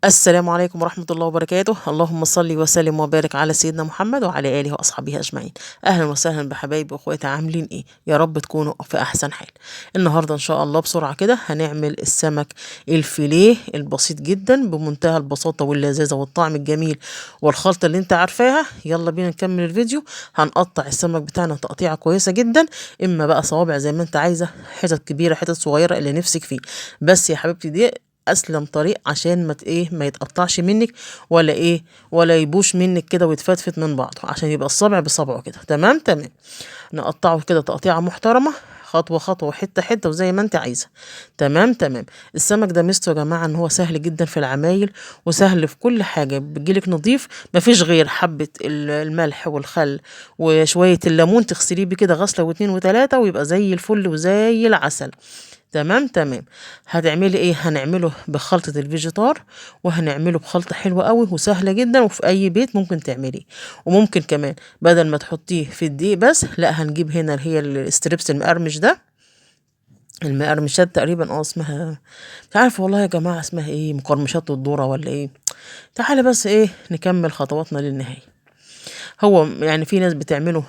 السلام عليكم ورحمة الله وبركاته. اللهم صل وسلم وبارك على سيدنا محمد وعلى آله وأصحابه أجمعين. أهلا وسهلا بحبايبي وأخواتي، عاملين إيه؟ يا رب تكونوا في أحسن حال. النهاردة إن شاء الله بسرعة كده هنعمل السمك الفيليه البسيط جدا بمنتهى البساطة واللذاذة والطعم الجميل والخلطة اللي انت عارفاها. يلا بينا نكمل الفيديو. هنقطع السمك بتاعنا تقطيعة كويسة جدا، إما بقى صوابع زي ما انت عايزة، حتت كبيرة حتت صغيرة اللي نفسك فيه. بس يا حبيبتي دي اسلم طريق عشان ما يتقطعش منك ولا يبوش منك كده ويتفتفت من بعضه، عشان يبقى الصبع بصبعه كده. تمام تمام. نقطعه كده تقطيعه محترمه، خطوه خطوه وحته حته وزي ما انت عايزه. تمام تمام. السمك ده ميزته يا جماعه ان هو سهل جدا في العمايل وسهل في كل حاجه، بيجيلك نظيف، مفيش غير حبه الملح والخل وشويه الليمون، تغسليه بيه كده غسله واتنين وتلاته ويبقى زي الفل وزي العسل. تمام تمام. هتعملي ايه؟ هنعمله بخلطة الفيجيتار، وهنعمله بخلطة حلوة قوي وسهلة جدا وفي اي بيت ممكن تعمليه. وممكن كمان بدل ما تحطيه في الدقيق بس، لا هنجيب هنا اللي هي الستريبس المقرمش ده، المقرمشات تقريبا اسمها، مش عارفه والله يا جماعة اسمها ايه، مقرمشات الذرة ولا ايه. تعالى بس ايه نكمل خطواتنا للنهاية. هو يعني في ناس بتعمله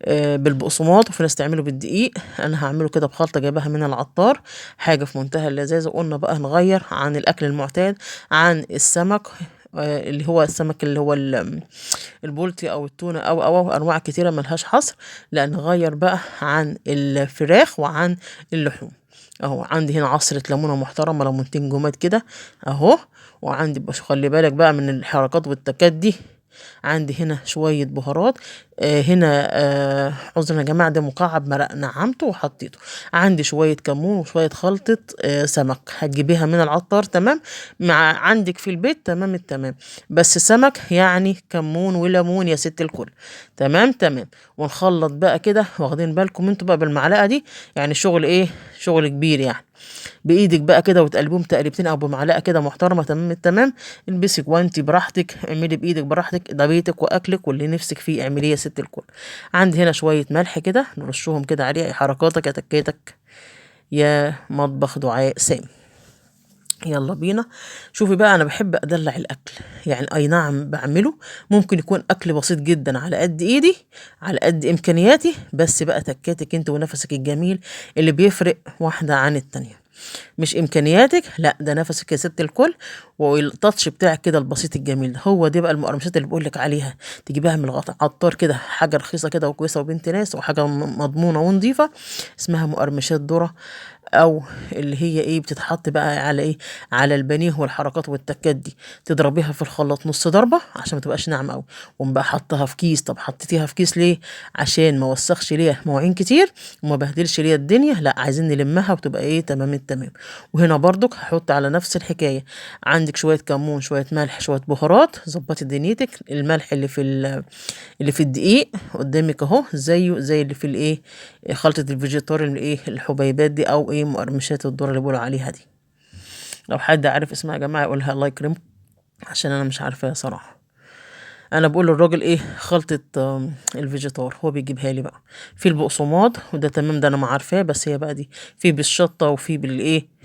بالبقسماط، وفي ناس تعمله بالدقيق. انا هعمله كده بخلطه جايباها من العطار، حاجه في منتهى اللذاذه. قلنا بقى نغير عن الاكل المعتاد، عن السمك اللي هو السمك اللي هو البولتي او التونه او انواع كتيره ملهاش حصر. لا نغير بقى عن الفراخ وعن اللحوم. اهو عندي هنا عصرة ليمونة محترمة، ليمونتين جماد كده اهو. وعندي بس خلي بالك بقى من الحركات والتكات دي. عندي هنا شوية بهارات. هنا عذرا يا جماعة، ده مكعب مرق نعمته وحطيته. عندي شوية كمون وشوية خلطة سمك هتجيبيها من العطار. تمام. مع عندك في البيت تمام التمام. بس سمك يعني كمون وليمون يا ست الكل. تمام تمام. ونخلط بقى كده، واخدين بالكم انتوا بقى بالمعلقة دي، يعني شغل ايه، شغل كبير يعني. بايدك بقى كده وتقلبيهم تقلبتين او بمعلقه كده محترمه. تمام التمام. البسي جوانتي براحتك، اعملي بايدك براحتك، ده بيتك واكلك واللي نفسك فيه اعمليه يا ست الكل. عندي هنا شويه ملح كده نرشهم كده عليه، أي حركاتك يا تكاتك يا مطبخ دعاء سامي. يلا بينا. شوفي بقى، انا بحب ادلع الاكل، يعني اي نعم بعمله، ممكن يكون اكل بسيط جدا على قد ايدي، على قد امكانياتي، بس بقى تكاتك انت ونفسك الجميل اللي بيفرق واحده عن التانيه. مش امكانياتك، لا ده نفسك يا ست الكل، والتاتش بتاعك كده البسيط الجميل ده. هو دي بقى المقرمشات اللي بقول لك عليها، تجيبها من العطار كده، حاجه رخيصه كده وكويسه وبنت ناس وحاجه مضمونه ونظيفه. اسمها مقرمشات ذره، او اللي هي ايه بتتحط بقى على ايه، على البانيه والحركات والتكات دي. تضربيها في الخلاط نص ضربه عشان ما تبقاش ناعمه قوي، وقوم بقى حطها في كيس. طب حطيتيها في كيس ليه؟ عشان ما وسخش ليها مواعين كتير وما بهدلش ليها الدنيا، لا عايزين نلمها وتبقى ايه تمام التمام. وهنا برضك هحط على نفس الحكايه، عندك شويه كمون شويه ملح شويه بهارات، ظبطي دنيتك. الملح اللي في الدقيق قدامك اهو، زيه زي اللي في الايه، خلطة الفيجيتار الايه الحبيبات دي، او ايه مقرمشات الذرة اللي بيقولوا عليها دي. لو حد عارف اسمها يا جماعة يقولها الله يكرمكم، عشان انا مش عارفاها صراحة. انا بقول للراجل ايه خلطة الفيجيتار، هو بيجيبها لي بقى في البقسماط، وده تمام ده انا ما عارفاه، بس هي بقى دي في بالشطة وفي بالايه،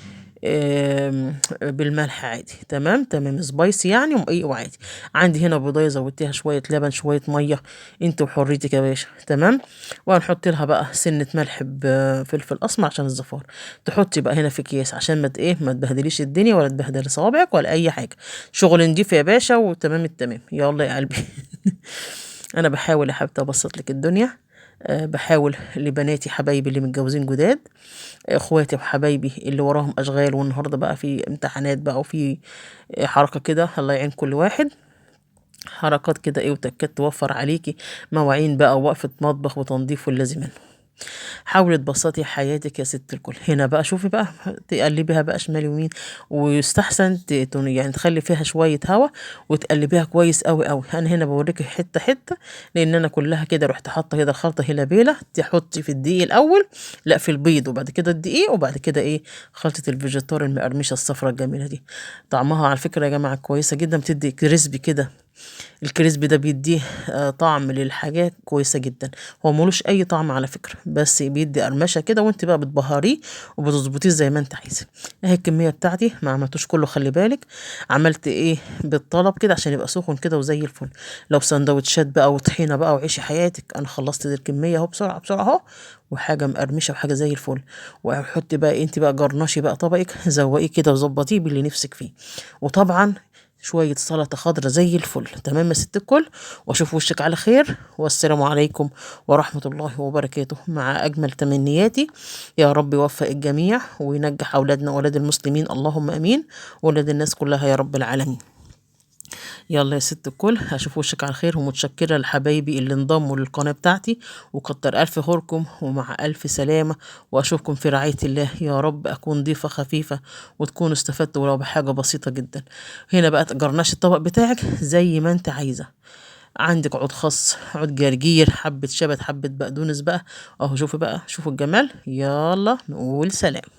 بالملح عادي. تمام تمام سبايسي يعني وايه وعادي. عندي هنا بيضايه زودتها شويه لبن شويه ميه، انت وحريتك يا باشا. تمام. وهنحط لها بقى سنه ملح بفلفل اسمر عشان الزفار. تحطي بقى هنا في اكياس عشان ما تبهدليش الدنيا ولا تبهدلي صوابعك ولا اي حاجه. شغل نضيف يا باشا وتمام التمام. يلا يا قلبي. انا بحاول يا حبيبتي ابسط لك الدنيا. بحاول لبناتي حبايبي اللي متجوزين جداد، اخواتي وحبايبي اللي وراهم اشغال والنهارده بقى في امتحانات بقى وفي حركه كده، الله يعين كل واحد. حركات كده ايه وتكات توفر عليكي مواعين بقى ووقفه مطبخ وتنظيف واللازم منه. حاولي تبسطي حياتك يا ست الكل. هنا بقى شوفي بقى، تقلبيها بقى شمال يمين، ويستحسن يعني تخلي فيها شوية هوا وتقلبيها كويس قوي قوي. انا هنا بوريكي حتة حتة، لان انا كلها كده رحت حاطة كده الخلطة هنا بيلة. تحطي في الدقيق الاول، لا في البيض، وبعد كده الدقيق، وبعد كده ايه خلطة الفيجيتار المقرمشة الصفرا الجميلة دي. طعمها على فكرة يا جماعة كويسة جدا، بتدي كريسبي كده الكريسبي ده بيديه طعم للحاجات كويسة جدا. هو ملوش اي طعم على فكرة، بس بيدي قرمشة كده، وانت بقى بتبهريه وبتظبطيه زي ما انت عايزة. اهي الكمية بتاعتي، ما عملتوش كله خلي بالك، عملت ايه بالطلب كده عشان يبقى سخن كده وزي الفل. لو سندوتشات بقى وطحينة بقى وعيشي حياتك، انا خلصت دي الكمية اهو بسرعة بسرعة اهو، وحاجة مقرمشة وحاجة زي الفل. وحطي بقى انت بقى جرنشي بقى طبقك، زوقيه كده وظبطيه باللي نفسك فيه. وطبعا شوية سلطة خضرة زي الفل. تمام يا ست الكل، واشوف وشك على خير، والسلام عليكم ورحمة الله وبركاته. مع أجمل تمنياتي، يا رب يوفق الجميع وينجح أولادنا وأولاد المسلمين، اللهم أمين، وأولاد الناس كلها يا رب العالمين. يلا يا ست الكل، هشوف وشك على خير، ومتشكرة لحبايبي اللي انضموا للقناة بتاعتي، وكتر ألف خيركم، ومع ألف سلامة. وأشوفكم في رعاية الله، يا رب أكون ضيفة خفيفة وتكونوا استفدتوا ولو بحاجة بسيطة جدا. هنا بقى تجرناش الطبق بتاعك زي ما انت عايزة. عندك عود خس، عود جرجير، حبة شبت، حبة بقدونس بقى اهو. شوفي بقى، شوفوا الجمال. يلا نقول سلام.